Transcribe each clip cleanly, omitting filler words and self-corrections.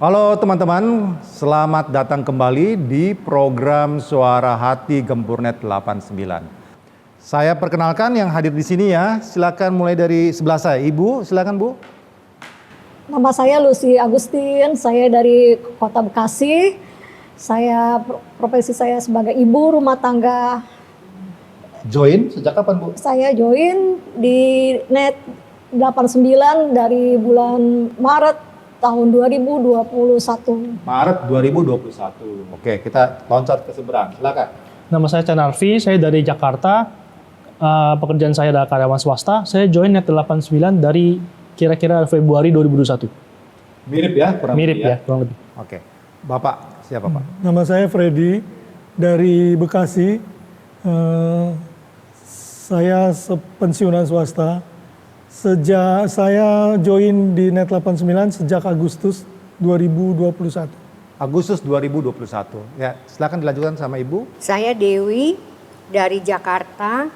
Halo teman-teman, selamat datang kembali di program Suara Hati Gempurnet 89. Saya perkenalkan yang hadir di sini ya, silakan mulai dari sebelah saya. Ibu, silakan Bu. Nama saya Lucy Agustin, saya dari Kota Bekasi. Profesi saya sebagai ibu rumah tangga. Join sejak kapan Bu? Saya join di Net 89 dari bulan Maret tahun 2021. Maret 2021. Oke, kita loncat ke seberang, silakan. Nama saya Chan Arfi, saya dari Jakarta. Pekerjaan saya adalah karyawan swasta. Saya join Net 89 dari kira-kira Februari 2021. Mirip ya, kurang Mirip lebih ya, kurang lebih. Oke, Bapak siapa Pak? Nama saya Freddy dari Bekasi. Saya pensiunan swasta. Sejak saya join di Net 89 sejak Agustus 2021. Agustus 2021. Ya, silakan dilanjutkan sama Ibu. Saya Dewi dari Jakarta.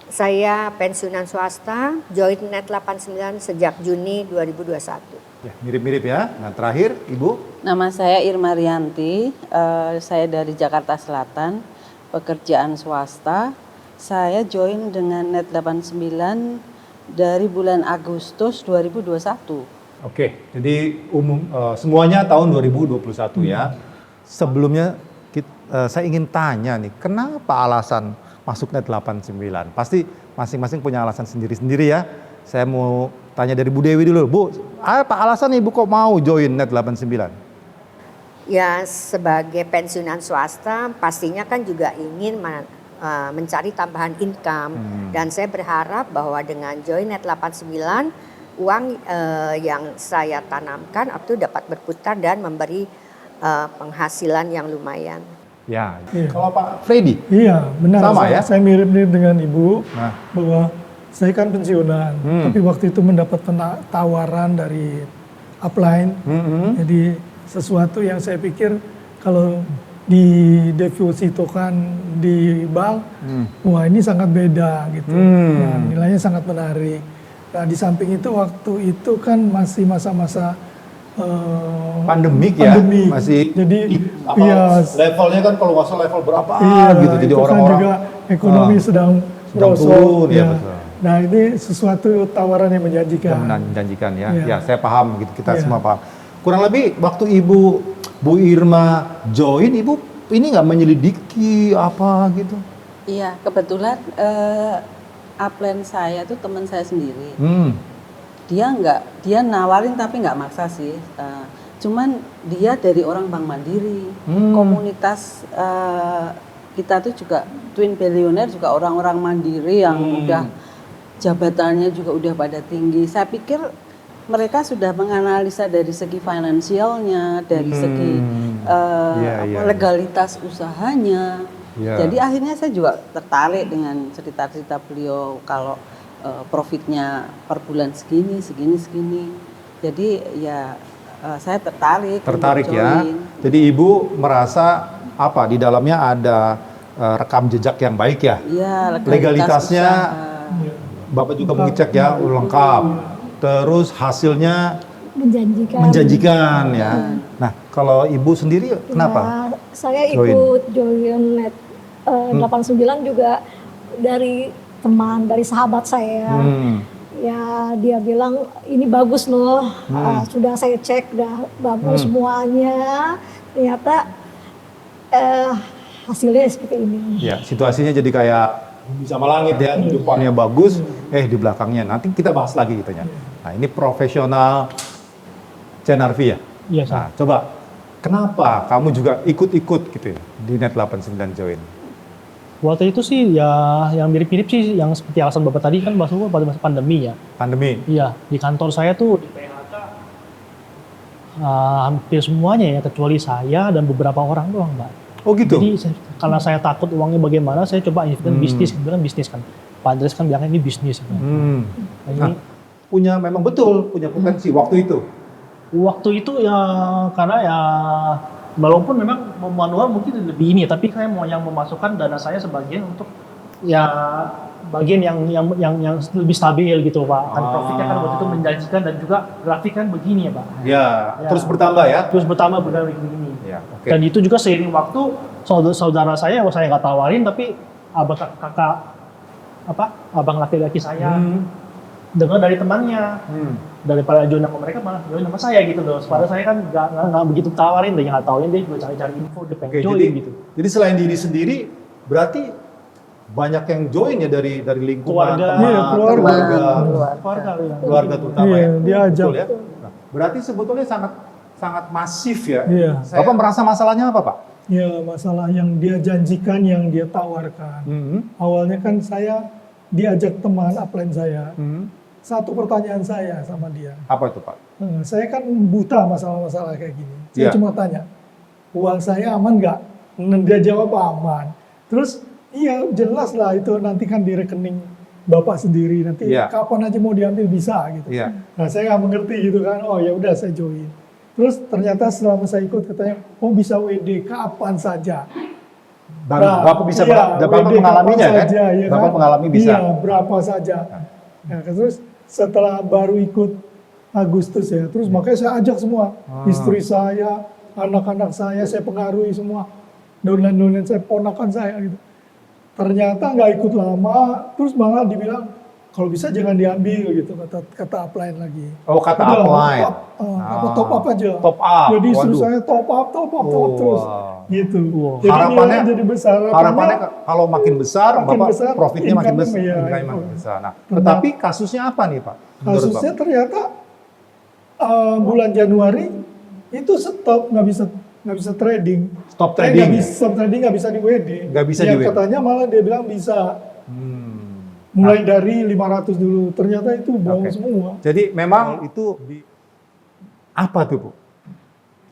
Saya pensiunan swasta, join Net 89 sejak Juni 2021. Ya, mirip-mirip ya. Nah, terakhir Ibu. Nama saya Irma Rianti, saya dari Jakarta Selatan, pekerjaan swasta. Saya join dengan Net 89 dari bulan Agustus 2021. Oke, jadi semuanya tahun 2021 ya. Sebelumnya saya ingin tanya nih, kenapa alasan masuk Net 89? Pasti masing-masing punya alasan sendiri-sendiri ya. Saya mau tanya dari Bu Dewi dulu. Bu, apa alasan Ibu kok mau join Net 89? Ya, sebagai pensiunan swasta pastinya kan juga ingin mencari tambahan income. Dan saya berharap bahwa dengan join Net 89, uang yang saya tanamkan itu dapat berputar dan memberi penghasilan yang lumayan. Ya, Iya. kalau Pak Freddy? Iya, benar. Sama ya? Saya mirip-mirip dengan Ibu Nah. bahwa saya kan pensiunan, tapi waktu itu mendapat tawaran dari upline. Jadi sesuatu yang saya pikir kalau didepositokan di bank, wah ini sangat beda gitu. Nah, nilainya sangat menarik. Nah, di samping itu waktu itu kan masih masa-masa Pandemik ya, masih jadi levelnya kan kalau nggak salah level berapa gitu, jadi itu kan orang-orang juga ekonomi sedang merosot turun ya, ya. betul. Nah ini sesuatu tawaran yang menjanjikan. Yang menjanjikan ya. Iya. Ya, saya paham gitu, kita Iya. semua paham. Kurang lebih waktu Bu Irma join, Ibu ini nggak menyelidiki apa gitu? Iya, kebetulan upline saya itu teman saya sendiri. Dia nawarin tapi nggak maksa sih. Cuman dia dari orang Bank Mandiri. Komunitas kita tuh juga Twin Billionaire juga orang-orang mandiri yang udah jabatannya juga udah pada tinggi. Saya pikir mereka sudah menganalisa dari segi finansialnya, dari segi legalitas usahanya. Yeah. Jadi akhirnya saya juga tertarik dengan cerita-cerita beliau kalau profitnya per bulan segini. Jadi ya saya tertarik ya. join. Jadi Ibu merasa apa di dalamnya ada rekam jejak yang baik ya? Iya, legalitasnya usaha. Bapak juga mengecek ya, lengkap. Terus hasilnya menjanjikan ya. Nah, kalau Ibu sendiri kenapa? Ya, saya ikut join Net 89 juga dari teman, dari sahabat saya. Ya dia bilang ini bagus loh, sudah saya cek udah bagus semuanya. Ternyata hasilnya seperti ini. Ya, situasinya jadi kayak sama langit ya, di depannya bagus, di belakangnya nanti kita bahas lagi gitu ya. Nah, ini profesional Chan Arfi ya? Iya, Nah, coba kenapa kamu juga ikut-ikut gitu ya di Net 89 join? Waktu itu sih ya yang mirip-mirip sih yang seperti alasan Bapak tadi kan masuk pada masa pandemi ya. Pandemi? Iya, di kantor saya tuh di PHK hampir semuanya ya kecuali saya dan beberapa orang doang, Mbak. Oh gitu? Jadi karena saya takut uangnya bagaimana, saya coba investasi bisnis, kebetulan bisnis kan. Pak Andres kan bilangnya ini bisnis. Nah, memang betul punya potensi waktu itu. Waktu itu ya karena ya walaupun memang manual mungkin lebih ini, tapi saya mau yang memasukkan dana saya sebagian untuk ya bagian yang lebih stabil gitu Pak. Kan profitnya kan waktu itu menjanjikan dan juga grafik kan begini ya Pak. Ya, Ya. terus bertambah ya. Terus bertambah benar begini. Ya, oke. Dan itu juga seiring waktu saudara saya nggak tawarin tapi abang laki-laki saya dengar dari temannya. Daripada join sama mereka malah join sama saya gitu loh. Padahal saya kan nggak begitu tawarin, dia nggak taunya dia juga cari-cari info, dia pengen Oke, join jadi, gitu. jadi selain diri sendiri, berarti banyak yang join ya dari lingkungan, Keluarga. teman, Iya, keluarga. keluarga terutama Iya, ya. diajak. Betul ya. Nah, berarti sebetulnya sangat masif ya. Iya. Bapak merasa masalahnya apa, Pak? Ya, masalah yang dia janjikan, yang dia tawarkan. Awalnya kan saya diajak teman upline saya. Satu pertanyaan saya sama dia. Apa itu, Pak? Saya kan buta masalah-masalah kayak gini. Saya Iya. cuma tanya, uang saya aman nggak? Dia jawab aman. Terus, iya jelas lah itu nanti kan di rekening Bapak sendiri. Nanti Iya. kapan aja mau diambil bisa gitu. Iya. Nah saya nggak mengerti gitu kan. Oh ya udah saya join. Terus ternyata selama saya ikut katanya, oh bisa WD kapan saja. Dan Nah, Bapak bisa iya, Bapak WD mengalaminya kapan kan? saja, ya Bapak kan? mengalami bisa. Iya, berapa saja. Nah, terus setelah baru ikut Agustus ya, terus makanya saya ajak semua. Istri saya, anak-anak saya pengaruhi semua. Downline saya, ponakan saya gitu. Ternyata nggak ikut lama, terus malah dibilang, kalau bisa jangan diambil gitu, kata upline lagi. Oh, kata Udah, upline. top up aja. Top up, Jadi istri waduh. saya top up terus. Wow. Gitu. Wow. Jadi Harapannya- nilainya jadi besar. Harapannya kalau makin besar, makin Bapak besar, profitnya makin besar, income-nya, income-nya iya, makin itu. besar. Nah, tetapi kasusnya apa nih, Pak? Menurut Kasusnya Bapak? ternyata bulan Januari itu stop, nggak bisa trading. Stop Nggak trading. bisa stop trading, nggak bisa di WD. Nggak bisa Yang di WD. katanya malah dia bilang bisa. Mulai dari 500 dulu. Ternyata itu bohong Oke. semua. Jadi memang itu apa tuh, Bu?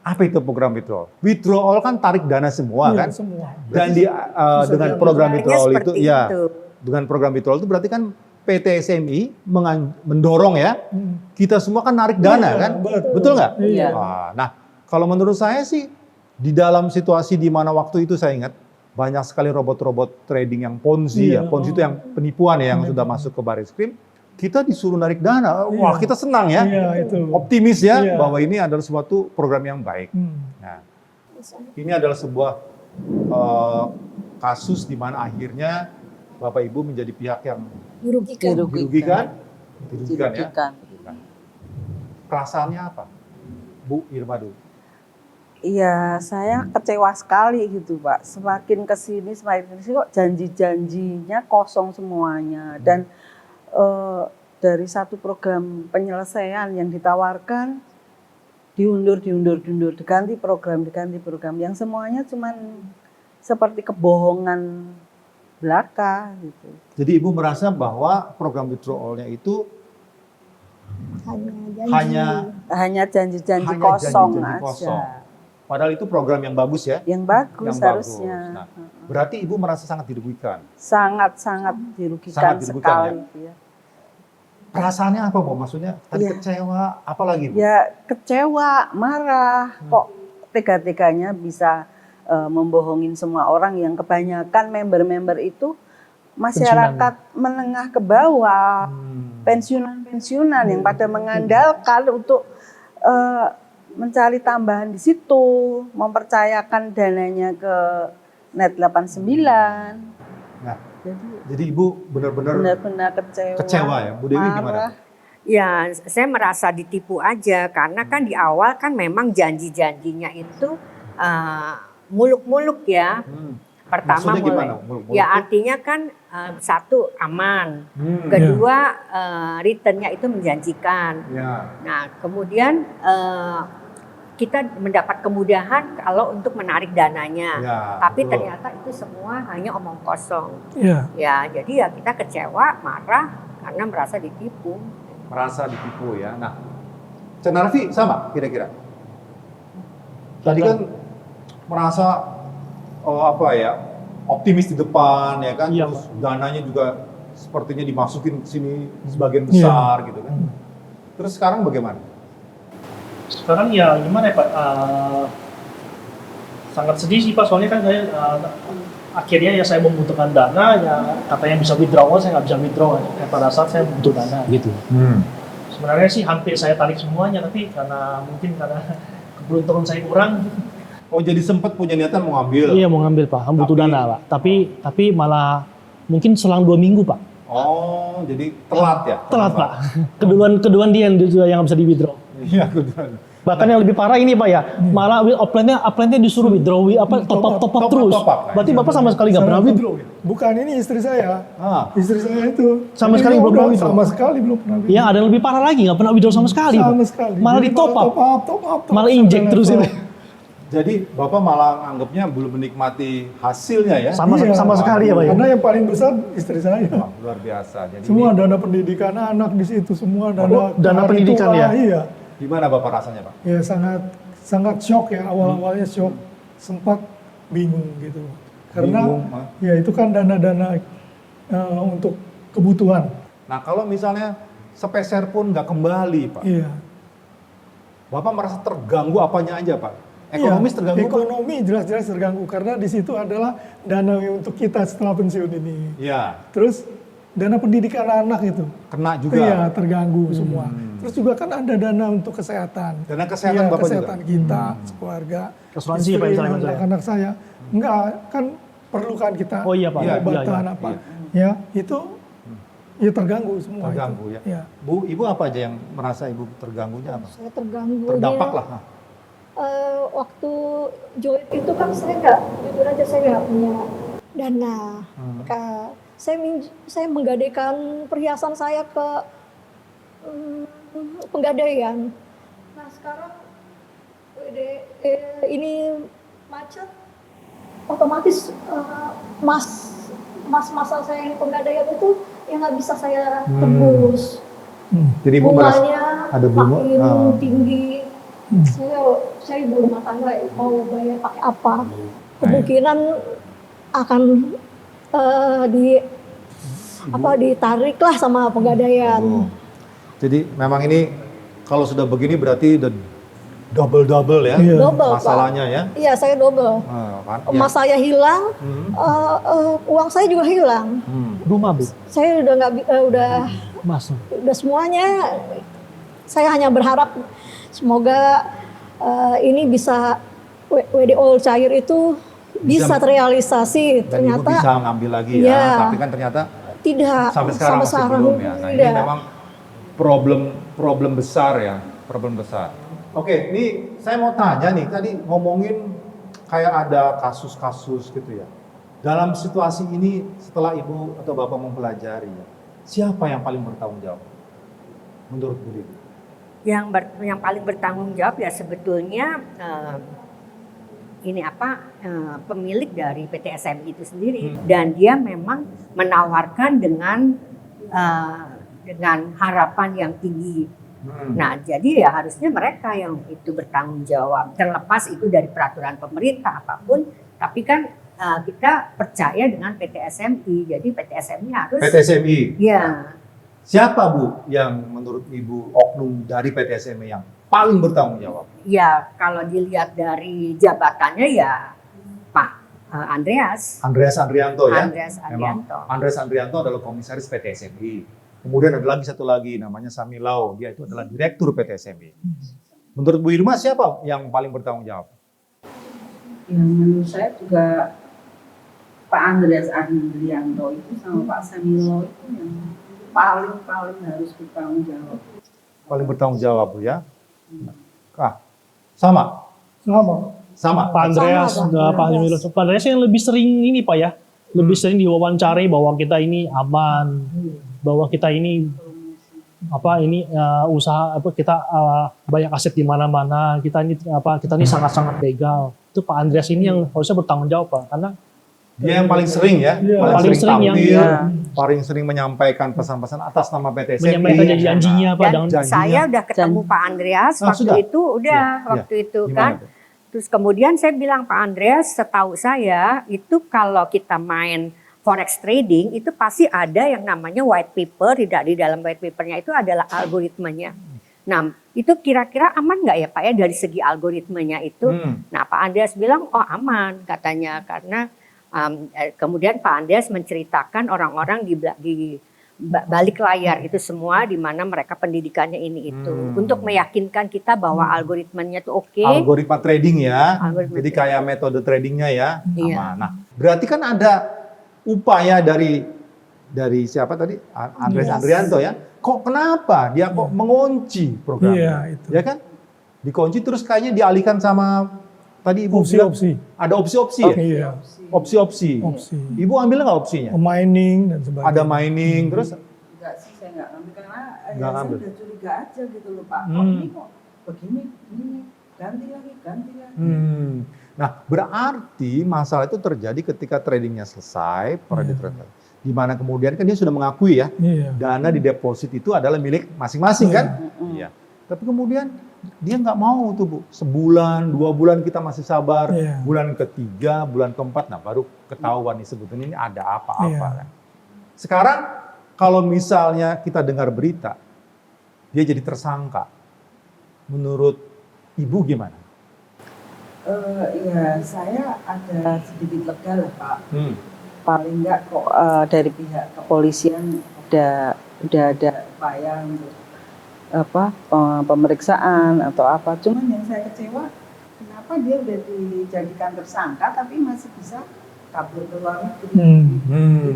Apa itu program withdrawal? Withdrawal kan tarik dana semua Iya, kan? semua. Dan dengan diambil. program Caranya withdrawal itu, seperti ya, itu. dengan program withdrawal itu berarti kan PT SMI mendorong ya, kita semua kan narik dana Iya, kan? betul. Betul nggak? Iya. Wah, nah, kalau menurut saya sih, di dalam situasi di mana waktu itu saya ingat, banyak sekali robot-robot trading yang Ponzi ya. Iya. Ponzi itu yang penipuan ya, yang sudah masuk ke baris krim. Kita disuruh narik dana, wah kita senang ya. Iya, itu. Optimis ya, Iya. bahwa ini adalah suatu program yang baik. Nah, ini adalah sebuah kasus di mana akhirnya Bapak Ibu menjadi pihak yang Dirugikan. dirugikan ya. Dirugikan. Perasaannya apa, Bu Irma dulu? Iya, saya kecewa sekali gitu Pak. Semakin kesini kok janji-janjinya kosong semuanya. Dan dari satu program penyelesaian yang ditawarkan, diundur, diganti program. Yang semuanya cuman seperti kebohongan belaka gitu. Jadi Ibu merasa bahwa program withdrawal-nya itu Hanya janji-janji Hanya kosong janji-janji aja. kosong. Padahal itu program yang bagus ya. Yang bagus Yang harusnya. Nah, berarti Ibu merasa sangat dirugikan. Sangat-sangat dirugikan Sangat dirugikan, sekali. Ya. Perasaannya apa, Bu? Maksudnya tadi Iya. kecewa, apa lagi, Bu? Ya kecewa, marah, kok tega-teganya bisa membohongin semua orang yang kebanyakan member-member itu masyarakat menengah ke bawah, pensiunan-pensiunan yang pada mengandalkan untuk mencari tambahan di situ, mempercayakan dananya ke Net 89. Nah, jadi Ibu benar-benar kecewa ya. Bu Dewi marah. gimana? Ya, saya merasa ditipu aja karena kan di awal kan memang janji-janjinya itu muluk-muluk ya. Pertama Maksudnya mulai, gimana? Muluk-muluk ya tuh? artinya kan satu aman, kedua returnnya itu menjanjikan. Ya. Nah kemudian kita mendapat kemudahan kalau untuk menarik dananya, Ya, tapi betul. ternyata itu semua hanya omong kosong. Iya. Ya jadi ya kita kecewa, marah karena merasa ditipu. Merasa ditipu ya. Nah, Cenarvi sama kira-kira. Tadi kan merasa optimis di depan ya kan, Iya, terus dananya juga sepertinya dimasukin ke sini sebagian besar gitu kan. Terus sekarang bagaimana? Sekarang ya gimana ya Pak? Sangat sedih sih Pak, soalnya kan saya akhirnya ya saya membutuhkan dana, ya katanya bisa withdrawal, saya nggak bisa withdraw. Ya, pada saat saya butuh dana gitu. Sebenarnya sih hampir saya tarik semuanya, tapi karena keberuntungan saya kurang. Oh, jadi sempat punya niatan mau ambil. Iya mau ngambil Pak, butuh dana Pak. Tapi malah mungkin selang 2 minggu Pak. Oh, jadi telat ya? Telat Pak. Keduluan dia yang bisa di withdraw. Iya, kebetulan. Bahkan yang lebih parah ini Pak ya, malah offline-nya disuruh withdraw, top up terus. top up. Berarti Bapak sama sekali nggak pernah withdraw. Bukan, ini istri saya. Ah. Istri saya itu. Sama Ini sekali dia belum udah pernah withdraw. Sama sekali belum pernah withdraw. Yang ada yang lebih parah lagi, nggak pernah withdraw sama sekali. Pak. Sama sekali. Malah Jadi di top up. top up. Malah injek terus ini. Jadi Bapak malah anggapnya belum menikmati hasilnya ya? Sama sekali ya Pak ya. Karena yang paling besar istri saya. Wah, luar biasa. Jadi Semua ini dana pendidikan anak di situ, semua dana dana hari pendidikan tua, ya? Iya. gimana Bapak rasanya Pak? Ya sangat shock ya, awalnya shock, sempat bingung gitu. Karena Bingung, ah. ya itu kan dana-dana untuk kebutuhan. Nah kalau misalnya sepeser pun nggak kembali Pak, Iya. Bapak merasa terganggu apanya aja Pak? Ekonomis Iya, terganggu Pak? Ekonomi jelas-jelas terganggu karena di situ adalah dana untuk kita setelah pensiun ini. Iya, Terus dana pendidikan anak itu. kena juga. Iya, terganggu semua. Terus juga kan ada dana untuk kesehatan. Dana kesehatan Iya, Bapak kesehatan juga? kita, keluarga. Asuransi istri, Pak, misalnya, Mas, ya? anak saya. Enggak, kan perlu kan kita Oh iya, Pak. Iya, pengobatan iya, apa. Ya, itu ya terganggu semua. Terganggu itu. ya. Bu, Ibu apa aja yang merasa Ibu terganggunya apa? Saya terganggu. Terdampak lah. Waktu join itu kan saya nggak, jujur aja saya nggak punya dana. Saya menggadaikan perhiasan saya ke penggadaian. Nah sekarang ini macet, otomatis masa saya yang penggadaian itu yang nggak bisa saya tebus. Jadi Ibu merasa Bunganya ada bunga. makin tinggi. Saya ibu rumah tangga mau bayar pakai apa? Kemungkinan akan ditarik lah sama pegadaian. Oh. Jadi memang ini kalau sudah begini berarti udah double ya Iya. Double, masalahnya ya. Iya, saya double. Kan? Emas saya hilang, uang saya juga hilang. Rumah Bu, Saya udah nggak udah masuk. semuanya. Saya hanya berharap semoga ini bisa WDO cair itu bisa terrealisasi. Dan Ibu Ternyata bisa ngambil lagi Iya. ya, tapi kan ternyata tidak sampai sekarang masih belum ya. Nah ini tidak. memang problem besar ya, problem besar. Oke, ini saya mau tanya nih, tadi ngomongin kayak ada kasus-kasus gitu ya. Dalam situasi ini setelah Ibu atau Bapak mempelajari ya, siapa yang paling bertanggung jawab menurut Bu Lili? Yang paling bertanggung jawab ya sebetulnya pemilik dari PT SMI itu sendiri, dan dia memang menawarkan dengan harapan yang tinggi. Nah, jadi ya harusnya mereka yang itu bertanggung jawab, terlepas itu dari peraturan pemerintah apapun, tapi kan kita percaya dengan PT SMI, jadi PT SMI harus. PT SMI. Ya. Siapa Bu yang menurut Ibu oknum dari PT SMI yang paling bertanggung jawab? Ya, kalau dilihat dari jabatannya ya Pak Andreas Andrianto ya. Andreas Memang Andrianto. Andreas Andrianto adalah komisaris PT SMI. Kemudian ada lagi satu lagi namanya Samilau, dia itu adalah direktur PT SMI. Menurut Bu Irma siapa yang paling bertanggung jawab? Yang menurut saya juga Pak Andreas Andrianto itu sama Pak Samilo itu yang paling harus bertanggung jawab. Paling bertanggung jawab Bu ya. Sama. Pak Andreas, Pak Jamilo. Pak Andreas yang lebih sering ini Pak ya, lebih sering diwawancari bahwa kita ini aman, bahwa kita ini usaha kita banyak aset di mana-mana, kita ini sangat-sangat legal. Itu Pak Andreas ini yang harusnya bertanggung jawab Pak, karena Dia yang paling sering ya, paling sering yang paling sering menyampaikan pesan-pesan atas nama PT SMI. menyampaikan janji-janjinya Pak. Dan saya udah ketemu Pak Andreas waktu itu, Gimana kan. tuh? Terus kemudian saya bilang, Pak Andreas, setahu saya itu kalau kita main forex trading itu pasti ada yang namanya white paper, di dalam white papernya itu adalah algoritmanya. Nah, itu kira-kira aman nggak ya Pak ya dari segi algoritmanya itu? Nah, Pak Andreas bilang, oh aman katanya, karena Kemudian Pak Andreas menceritakan orang-orang di balik layar itu semua di mana mereka pendidikannya ini itu untuk meyakinkan kita bahwa algoritmanya tuh oke. Algoritma trading ya. Algoritma Jadi kayak metode tradingnya ya. Iya. Sama. Nah, berarti kan ada upaya dari siapa tadi? Andreas Andrianto ya. Kok kenapa dia kok mengunci program? Iya, itu. Ya kan? Dikunci terus kayaknya dialihkan sama tadi Ibu bilang Opsi-opsi. ada opsi-opsi ya? Iya, Opsi-opsi. opsi. Ibu ambil nggak opsinya? Mining dan sebagainya. Ada mining terus Enggak sih, saya nggak ngambil karena Nggak saya ngambil. udah curiga aja gitu loh Pak. Kok Hmm. ini kok begini, ganti lagi. Nah, berarti masalah itu terjadi ketika tradingnya selesai, di mana kemudian kan dia sudah mengakui ya, Iya. dana di deposit itu adalah milik masing-masing kan? Iya. Tapi kemudian dia nggak mau tuh Bu, sebulan, 2 bulan kita masih sabar, Iya. bulan ketiga, bulan keempat, nah baru ketahuan nih sebetulnya ini ada apa-apa Iya. kan. Sekarang kalau misalnya kita dengar berita, dia jadi tersangka, menurut Ibu gimana? Ya saya ada sedikit lega lah Pak. Hmm. Paling nggak kok dari pihak kepolisian udah ada upaya untuk pemeriksaan atau apa. Cuman yang saya kecewa, kenapa dia udah dijadikan tersangka tapi masih bisa kabur ke luar negeri.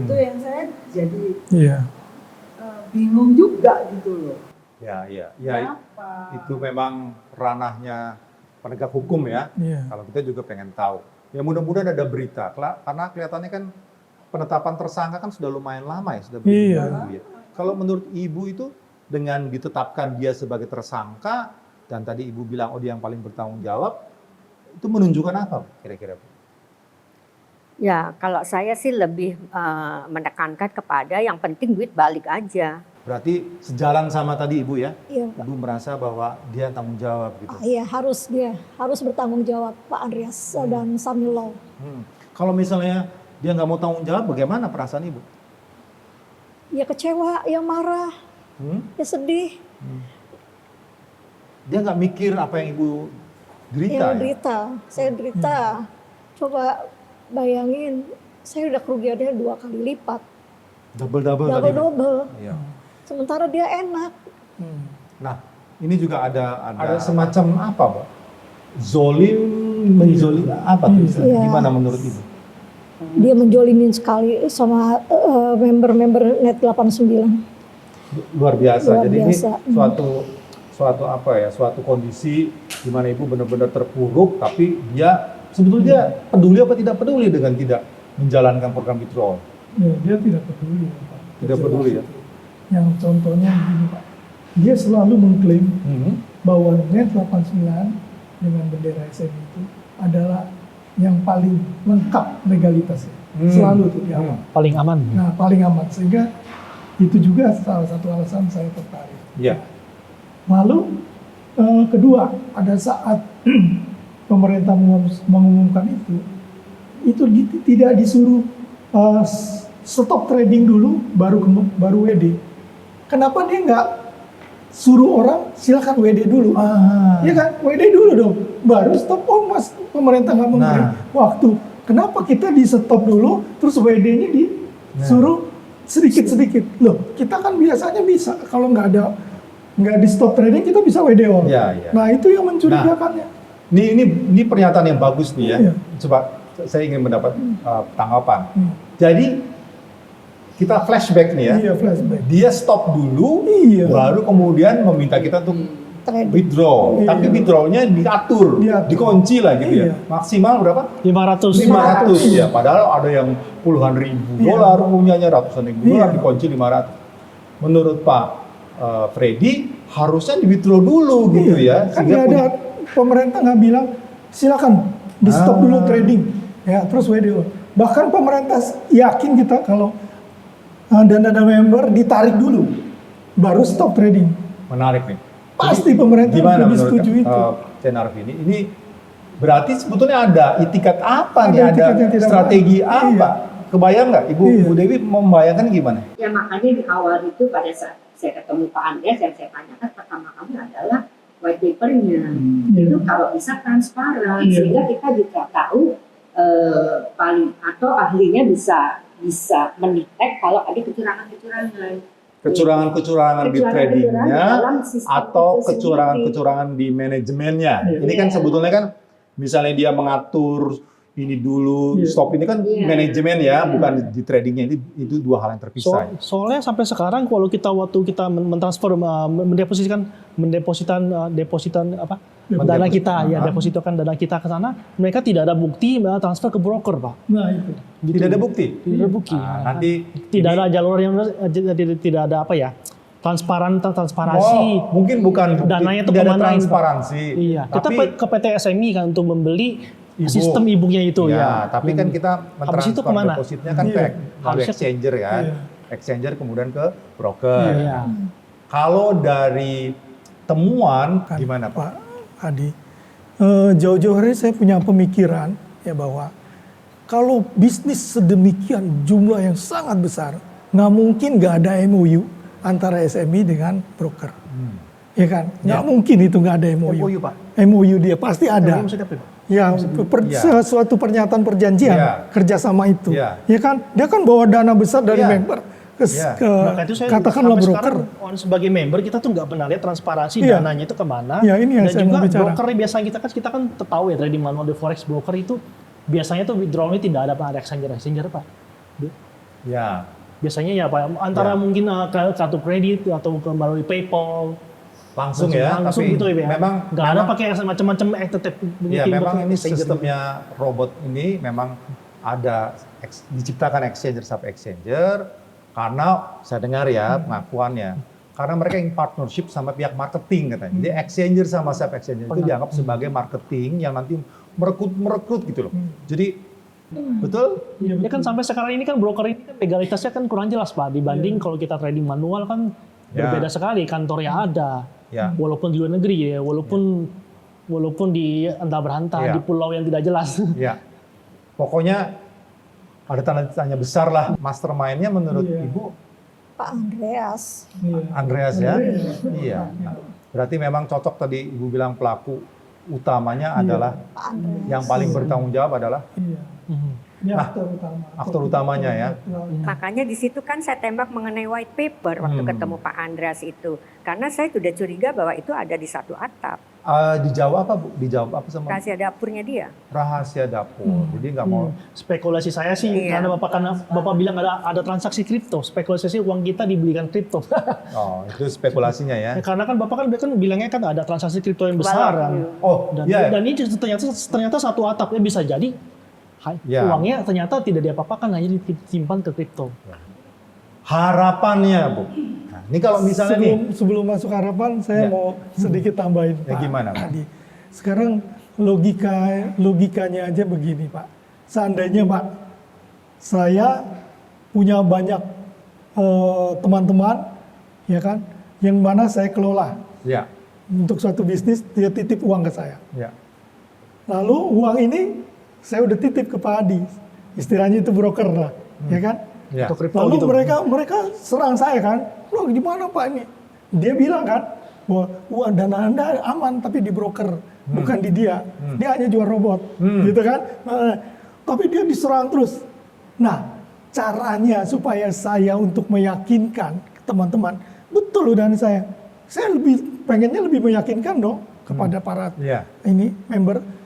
Itu yang saya jadi Iya. bingung juga gitu loh. Ya, Kenapa? itu memang ranahnya penegak hukum ya. Iya. Kalau kita juga pengen tahu. Ya mudah-mudahan ada berita, karena kelihatannya kan penetapan tersangka kan sudah lumayan lama ya, sudah berminggu ya. Kalau menurut Ibu itu dengan ditetapkan dia sebagai tersangka dan tadi Ibu bilang dia yang paling bertanggung jawab, itu menunjukkan apa kira-kira? Ya, kalau saya sih lebih menekankan kepada yang penting duit balik aja. Berarti sejalan sama tadi Ibu ya? Iya, Pak. Ibu merasa bahwa dia tanggung jawab gitu. Iya, dia harus bertanggung jawab, Pak Andreas dan Samilo. Kalau misalnya dia nggak mau tanggung jawab, bagaimana perasaan Ibu? Ya kecewa, ya marah, ya sedih, Dia nggak mikir apa yang Ibu derita ya ya? derita. Saya derita. Coba bayangin, saya udah kerugiannya 2 kali lipat, Double-double tadi. Bu? double. Iya. Sementara dia enak. Nah, ini juga ada semacam apa, Pak? Zolim, menzolim apa tuh? Iya. Gimana menurut Ibu? Dia menjolimin sekali sama member-member Net 89. Luar biasa. Luar Jadi biasa. ini suatu apa ya? Suatu kondisi di mana Ibu benar-benar terpuruk, tapi dia sebetulnya dia peduli apa tidak peduli dengan tidak menjalankan program withdrawal? Ya, dia tidak peduli, Pak. Tidak peduli ya? Yang contohnya begini, Pak. Dia selalu mengklaim bahwa Net 89 dengan bendera SMI itu adalah yang paling lengkap legalitasnya. Selalu tuh di awal. Paling aman. Nah, paling aman. Sehingga itu juga salah satu alasan saya tertarik. Iya. Lalu kedua, pada saat pemerintah mengumumkan itu tidak disuruh stop trading dulu, baru WD. Kenapa dia nggak suruh orang silakan WD dulu? Iya kan, WD dulu dong, baru stop. Oh mas, pemerintah nggak memberi waktu. Kenapa kita di stop dulu, terus WD-nya disuruh sedikit-sedikit? Loh, kita kan biasanya bisa kalau nggak di stop trading kita bisa WD all. Iya. Nah itu yang mencurigakannya. Ini pernyataan yang bagus nih ya. Iya. Coba saya ingin mendapat tanggapan. Jadi kita flashback nih ya. Iya, flashback. Dia stop dulu, Iya. baru kemudian meminta kita untuk withdraw. Iya. Tapi withdrawnya diatur, dikunci lah gitu ya. Iya. Maksimal berapa? 500. 500 ya. Padahal ada yang puluhan ribu dolar punyanya, ratusan ribu dolar dikunci 500. Menurut Pak Freddy harusnya di withdraw dulu gitu ya. Kan nggak ada, pemerintah nggak bilang silakan di stop dulu trading ya terus WDO. Bahkan pemerintah yakin kita kalau dana member ditarik dulu baru stop trading. Menarik nih. Pasti pemerintah Gimana lebih menurut setuju itu. Cenarvi ini berarti sebetulnya ada itikat apa nih? Ada itikat yang tidak strategi baik. apa? Kebayang nggak Ibu Dewi membayangkan gimana? Ya makanya di awal itu pada saat saya ketemu Pak Andreas yang saya tanyakan pertama kali adalah white paper-nya. Itu kalau bisa transparan sehingga kita juga tahu paling atau ahlinya bisa mendetek kalau ada kecurangan-kecurangan. Kecurangan-kecurangan di tradingnya dalam sistem atau itu kecurangan-kecurangan di manajemennya. Ini kan sebetulnya kan misalnya dia mengatur ini dulu, stop ini kan manajemen ya, bukan di tradingnya. Itu dua hal yang terpisah. Soalnya sampai sekarang kalau waktu kita mentransfer depositan apa dana kita depositokan dana kita ke sana, mereka tidak ada bukti transfer ke broker, Pak. Nah itu. Gitu. Tidak ada bukti. Tidak ada bukti. Nanti tidak ada jalur yang tidak ada apa ya? Transparansi. Mungkin bukan bukti, dananya itu tidak ada kemana itu. transparansi. Iya. Kita Tapi ke PT SMI kan untuk membeli sistem ibunya itu ya. Tapi kan kita Habis itu mentransfer kemana? depositnya kan ke Harusnya exchanger kan. Exchanger kemudian ke broker. Iya. Kalau dari temuan gimana Pak? Pak Adi, jauh-jauh hari saya punya pemikiran ya bahwa kalau bisnis sedemikian jumlah yang sangat besar, nggak mungkin nggak ada MOU antara SMI dengan broker. Ya kan? Nggak mungkin itu nggak ada MOU. MOU, Pak. MOU dia pasti ada. Maksudnya apa, Pak? Ya, suatu pernyataan perjanjian kerjasama itu. Ya kan? Dia kan bawa dana besar dari member ke Maka itu saya katakanlah broker. Sebagai member kita tuh nggak pernah lihat transparansi dananya itu kemana. Ya, ini yang dan saya juga mau bicara. broker biasa kita kan tahu ya trading manual di forex broker itu biasanya tuh withdrawalnya tidak ada exchanger Pak. Ya. Biasanya ya Pak antara mungkin kartu kredit atau melalui PayPal. Langsung ya, langsung tapi gitu ya. memang nggak ada pakai macam-macam tetap ya memang ini sistemnya robot ini memang ada diciptakan exchanger sub exchanger karena saya dengar ya pengakuannya karena mereka in partnership sama pihak marketing katanya. Jadi exchanger sama sub exchanger itu dianggap sebagai marketing yang nanti merekrut gitu loh. Jadi betul? Ya kan sampai sekarang ini kan broker ini kan legalitasnya kan kurang jelas Pak dibanding kalau kita trading manual kan berbeda sekali kantornya ada. Walaupun di luar negeri ya, walaupun di entah berantah di pulau yang tidak jelas. Ya, pokoknya ada tanda tanya besar lah. Mastermind-nya menurut Ibu Pak Andreas. Andreas ya, iya. Nah, berarti memang cocok tadi Ibu bilang pelaku utamanya adalah yang paling bertanggung jawab adalah. Aktor utamanya ya. Makanya di situ kan saya tembak mengenai white paper waktu ketemu Pak Andreas itu. Karena saya sudah curiga bahwa itu ada di satu atap. Dijawab apa Bu? Dijawab apa sama? Rahasia dapurnya dia. Rahasia dapur. Jadi nggak mau. Spekulasi saya sih karena Bapak bilang ada transaksi kripto. Spekulasi uang kita dibelikan kripto. Oh, itu spekulasinya ya. Karena kan Bapak kan bilangnya kan ada transaksi kripto yang besar. Dan ini ternyata satu atapnya bisa jadi uangnya ternyata tidak diapa-apakan hanya disimpan ke kripto. Harapannya Bu. Nah, ini kalau misalnya sebelum masuk harapan saya mau sedikit tambahin Pak. Gimana Pak? Tadi. Sekarang logikanya aja begini Pak. Seandainya Pak saya punya banyak teman-teman ya kan yang mana saya kelola. Ya. Untuk suatu bisnis dia titip uang ke saya. Ya. Lalu uang ini saya udah titip ke Pak Adi, istilahnya itu broker lah, ya kan? Ya. Lalu gitu. mereka serang saya kan, loh gimana Pak ini? Dia bilang kan, bahwa uang dana Anda aman tapi di broker, bukan di dia. Dia hanya jual robot, gitu kan? Tapi dia diserang terus. Nah, caranya supaya saya untuk meyakinkan teman-teman, betul loh dana saya pengennya lebih meyakinkan dong kepada para ini member.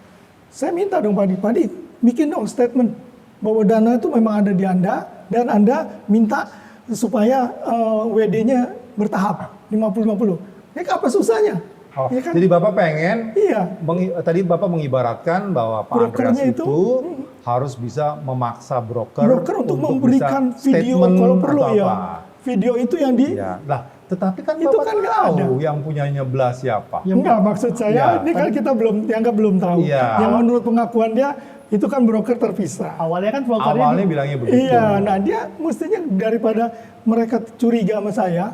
Saya minta dong Pak Adi, bikin dong statement bahwa dana itu memang ada di Anda dan Anda minta supaya WD-nya bertahap 50-50. Ya apa susahnya? Oh, ya kan? Jadi Bapak pengen, tadi Bapak mengibaratkan bahwa Pak Andreas itu harus bisa memaksa broker untuk memberikan video kalau perlu video itu yang di. Lah, tetapi kan itu Bapak kan nggak tahu ada. yang punyanya belah siapa? Enggak, maksud saya ini kan kita belum tahu. Yang menurut pengakuan dia itu kan broker terpisah. Awalnya kan awalnya bilangnya begitu. Iya, nah dia mestinya daripada mereka curiga sama saya,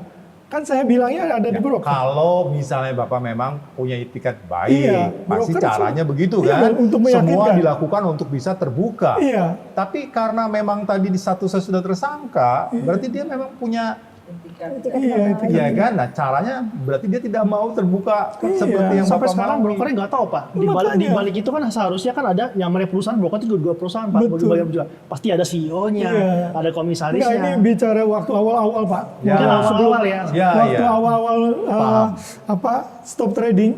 kan saya bilangnya ada di broker. Kalau misalnya Bapak memang punya itikat baik, pasti caranya begitu kan. Untuk semua dilakukan untuk bisa terbuka. Iya. Tapi karena memang tadi di satu saya sudah tersangka, berarti dia memang punya Iya, itu Iya kan? Nah caranya berarti dia tidak mau terbuka seperti yang Sampai Bapak sekarang mau. brokernya nggak tahu Pak. Di Makanya. balik itu kan seharusnya kan ada yang namanya perusahaan broker itu dua perusahaan Pak. Betul. Juga. Pasti ada CEO-nya, Iya. ada Enggak, komisarisnya. ini bicara waktu awal-awal Pak. Ya. Mungkin awal-awal ya. Ya, Waktu ya. awal-awal Paham. stop trading.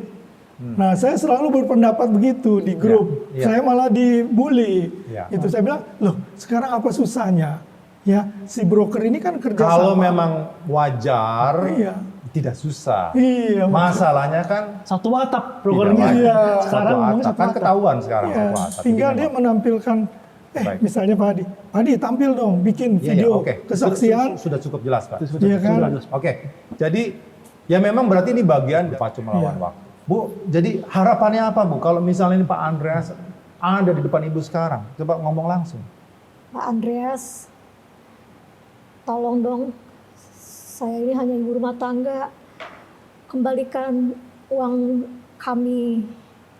Nah, saya selalu berpendapat begitu di grup. Ya. Saya malah dibully. Ya. Itu saya bilang, "Loh, sekarang apa susahnya?" Ya, si broker ini kan kerja Kalau sama. memang wajar, Iya. tidak susah. Iya, Masalahnya kan Satu atap tidak brokernya. wajar. Iya. Sekarang Satu ngomongnya atap. satu Kan atap. ketahuan sekarang Iya, satu atap. tinggal Jadi dia memang- menampilkan, Baik. misalnya Pak Adi tampil dong, bikin Iya, video iya, oke. kesaksian. Sudah cukup jelas Pak. Iya kan? Oke, jadi ya memang berarti ini bagian pacu melawan Iya. waktu. Bu, jadi harapannya apa Bu? Kalau misalnya ini Pak Andreas ada di depan Ibu sekarang, coba ngomong langsung. Pak Andreas, tolong dong, saya ini hanya ibu rumah tangga, kembalikan uang kami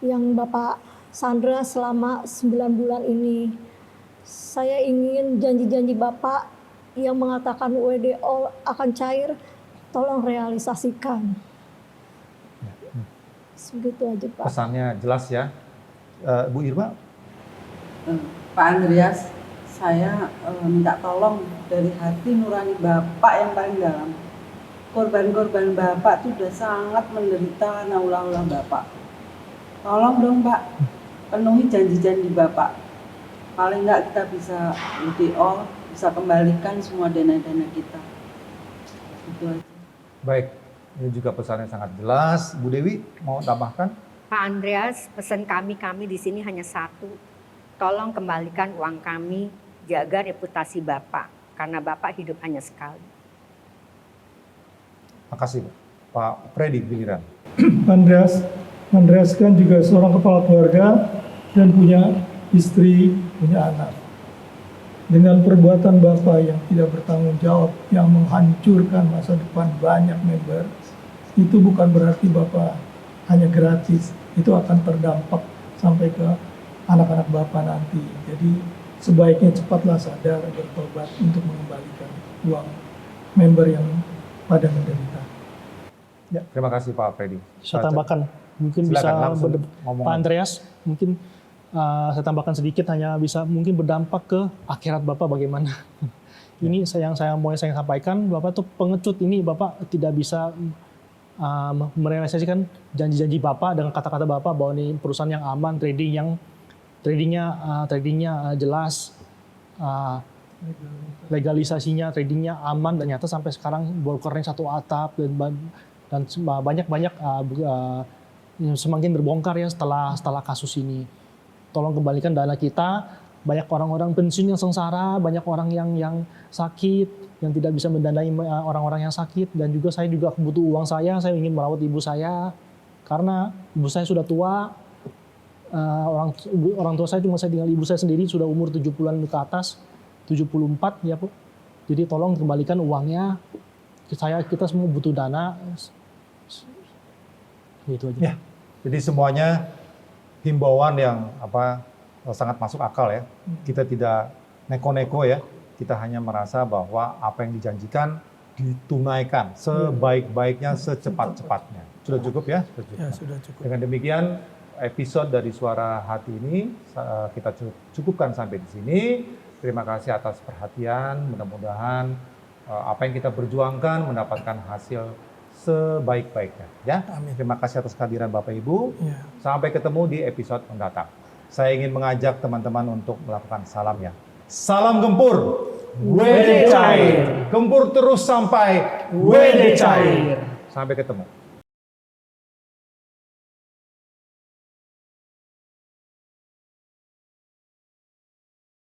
yang Bapak Sandra selama 9 bulan ini. Saya ingin janji-janji Bapak yang mengatakan WDO akan cair, tolong realisasikan. Segitu aja Pak. Pesannya jelas ya. Bu Irma, Pak Andreas, saya minta tolong dari hati nurani Bapak yang paling dalam. Korban-korban Bapak itu sudah sangat menderita karena ulah-ulah Bapak. Tolong dong Pak, penuhi janji-janji Bapak. Paling enggak kita bisa WDO, bisa kembalikan semua dana-dana kita. Itu aja. baik. Ini juga pesannya sangat jelas. Bu Dewi mau tambahkan? Pak Andreas, pesan kami di sini hanya satu. Tolong kembalikan uang kami, jaga reputasi Bapak. Karena Bapak hidup hanya sekali. Makasih Bu. Pak Freddy giliran. Andreas kan juga seorang kepala keluarga dan punya istri, punya anak. Dengan perbuatan Bapak yang tidak bertanggung jawab, yang menghancurkan masa depan banyak member, itu bukan berarti Bapak hanya gratis, itu akan terdampak sampai ke anak-anak Bapak nanti. Jadi sebaiknya cepatlah sadar, bertobat untuk mengembalikan uang member yang pada menderita. Ya, terima kasih Pak Freddy. Saya tambahkan, mungkin Silakan, bisa langsung ngomong. Pak Andreas, mungkin saya tambahkan sedikit, hanya bisa mungkin berdampak ke akhirat Bapak bagaimana. Ini yang saya mau saya sampaikan, Bapak tuh pengecut ini, Bapak tidak bisa merealisasikan janji-janji Bapak dengan kata-kata Bapak bahwa ini perusahaan yang aman, tradingnya jelas, legalisasinya, tradingnya aman, dan ternyata sampai sekarang brokernya satu atap dan banyak semakin terbongkar ya setelah kasus ini. Tolong kembalikan dana kita. Banyak orang-orang pensiun yang sengsara, banyak orang yang sakit, yang tidak bisa mendanai orang-orang yang sakit, dan juga saya juga butuh uang saya ingin merawat ibu saya karena ibu saya sudah tua. Orang tua saya cuma saya tinggal ibu saya sendiri, sudah umur 70-an ke atas, 74 ya Bu. Jadi tolong kembalikan uangnya. Kita semua butuh dana. Itu aja. Ya, jadi semuanya himbauan yang sangat masuk akal ya. Kita tidak neko-neko ya. Kita hanya merasa bahwa apa yang dijanjikan ditunaikan sebaik-baiknya, secepat-cepatnya. Sudah cukup ya? Sudah cukup. Ya, sudah cukup. Dengan demikian episode dari Suara Hati ini kita cukupkan sampai di sini. Terima kasih atas perhatian. Mudah-mudahan apa yang kita perjuangkan mendapatkan hasil sebaik-baiknya. Ya, Amin. terima kasih atas kehadiran Bapak Ibu. Ya. Sampai ketemu di episode mendatang. Saya ingin mengajak teman-teman untuk melakukan salam ya. Salam gempur, WD cair. Gempur terus sampai WD cair. Sampai ketemu.